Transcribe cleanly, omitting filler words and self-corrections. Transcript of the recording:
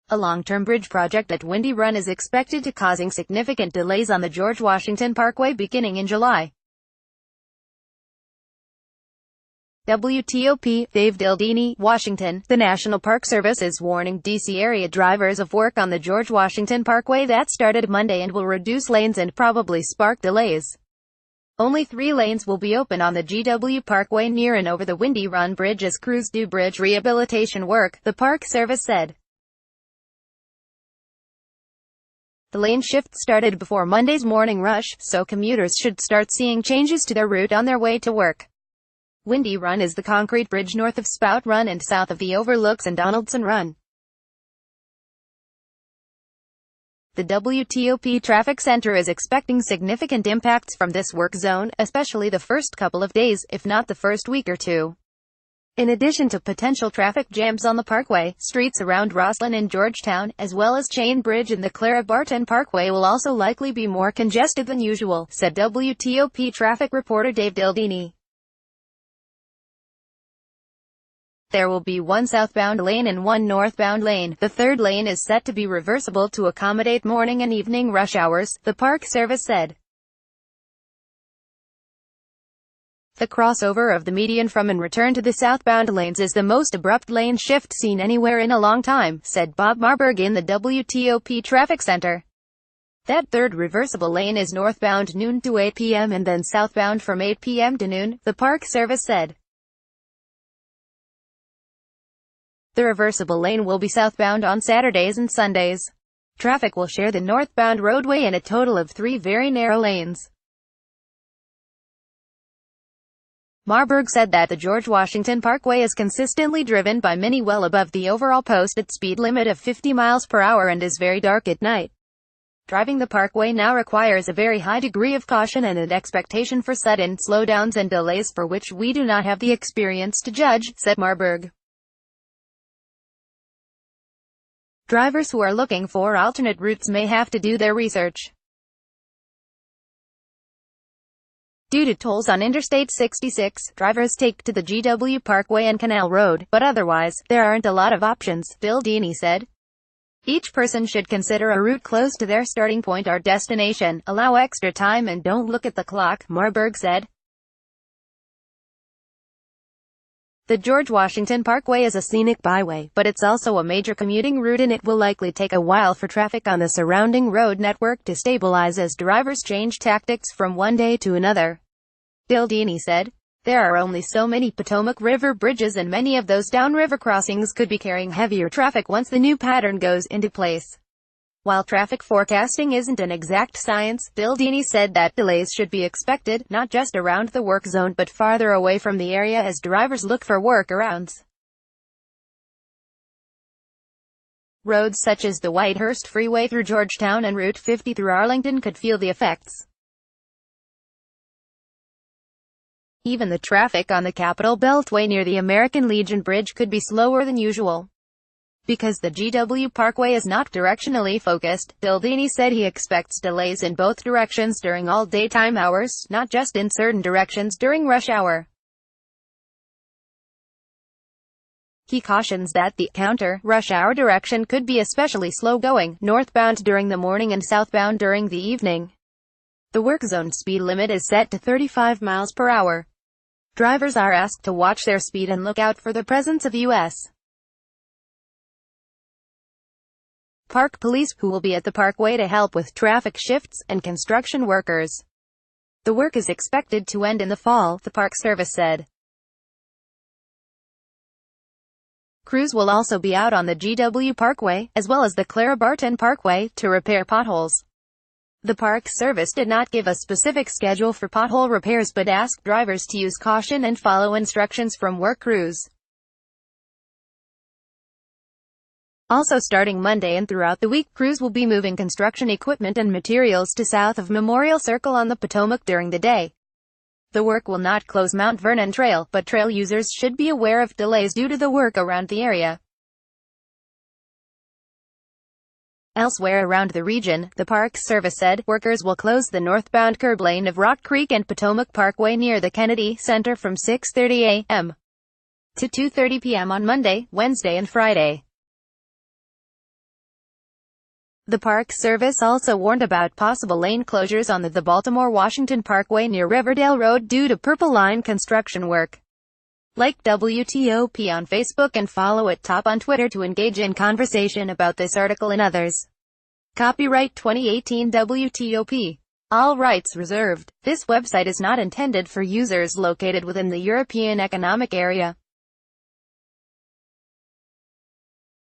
A long-term bridge project at Windy Run is expected to causing significant delays on the George Washington Parkway beginning in July. WTOP, Dave Dildini, Washington. The National Park Service is warning D.C. area drivers of work on the George Washington Parkway that started Monday and will reduce lanes and probably spark delays. Only 3 lanes will be open on the GW Parkway near and over the Windy Run Bridge as crews do bridge rehabilitation work, the Park Service said. The lane shift started before Monday's morning rush, so commuters should start seeing changes to their route on their way to work. Windy Run is the concrete bridge north of Spout Run and south of the overlooks and Donaldson Run. The WTOP Traffic Center is expecting significant impacts from this work zone, especially the first couple of days, if not the first week or two. In addition to potential traffic jams on the Parkway, streets around Rosslyn and Georgetown, as well as Chain Bridge and the Clara Barton Parkway will also likely be more congested than usual, said WTOP traffic reporter Dave Dildini. There will be 1 southbound lane and 1 northbound lane. The third lane is set to be reversible to accommodate morning and evening rush hours, the Park Service said. The crossover of the median from and return to the southbound lanes is the most abrupt lane shift seen anywhere in a long time, said Bob Marburg in the WTOP Traffic Center. That third reversible lane is northbound noon to 8 p.m. and then southbound from 8 p.m. to noon, the Park Service said. The reversible lane will be southbound on Saturdays and Sundays. Traffic will share the northbound roadway in a total of 3 very narrow lanes. Marburg said that the George Washington Parkway is consistently driven by many well above the overall posted speed limit of 50 miles per hour and is very dark at night. Driving the Parkway now requires a very high degree of caution and an expectation for sudden slowdowns and delays for which we do not have the experience to judge, said Marburg. Drivers who are looking for alternate routes may have to do their research. Due to tolls on Interstate 66, drivers take to the GW Parkway and Canal Road, but otherwise, there aren't a lot of options, Dildini said. Each person should consider a route close to their starting point or destination, allow extra time and don't look at the clock, Marburg said. The George Washington Parkway is a scenic byway, but it's also a major commuting route and it will likely take a while for traffic on the surrounding road network to stabilize as drivers change tactics from one day to another. Dildini said. There are only so many Potomac River bridges and many of those downriver crossings could be carrying heavier traffic once the new pattern goes into place. While traffic forecasting isn't an exact science, Dildini said that delays should be expected, not just around the work zone but farther away from the area as drivers look for workarounds. Roads such as the Whitehurst Freeway through Georgetown and Route 50 through Arlington could feel the effects. Even the traffic on the Capitol Beltway near the American Legion Bridge could be slower than usual. Because the GW Parkway is not directionally focused, Dildini said he expects delays in both directions during all daytime hours, not just in certain directions during rush hour. He cautions that the counter-rush hour direction could be especially slow-going, northbound during the morning and southbound during the evening. The work zone speed limit is set to 35 miles per hour. Drivers are asked to watch their speed and look out for the presence of U.S. Park Police, who will be at the Parkway to help with traffic shifts, and construction workers. The work is expected to end in the fall, the Park Service said. Crews will also be out on the GW Parkway, as well as the Clara Barton Parkway, to repair potholes. The Park Service did not give a specific schedule for pothole repairs but asked drivers to use caution and follow instructions from work crews. Also starting Monday and throughout the week, crews will be moving construction equipment and materials to south of Memorial Circle on the Potomac during the day. The work will not close Mount Vernon Trail, but trail users should be aware of delays due to the work around the area. Elsewhere around the region, the Park Service said, workers will close the northbound curb lane of Rock Creek and Potomac Parkway near the Kennedy Center from 6:30 a.m. to 2:30 p.m. on Monday, Wednesday and Friday. The Park Service also warned about possible lane closures on the Baltimore-Washington Parkway near Riverdale Road due to Purple Line construction work. Like WTOP on Facebook and follow it Top on Twitter to engage in conversation about this article and others. Copyright 2018 WTOP. All rights reserved. This website is not intended for users located within the European Economic Area.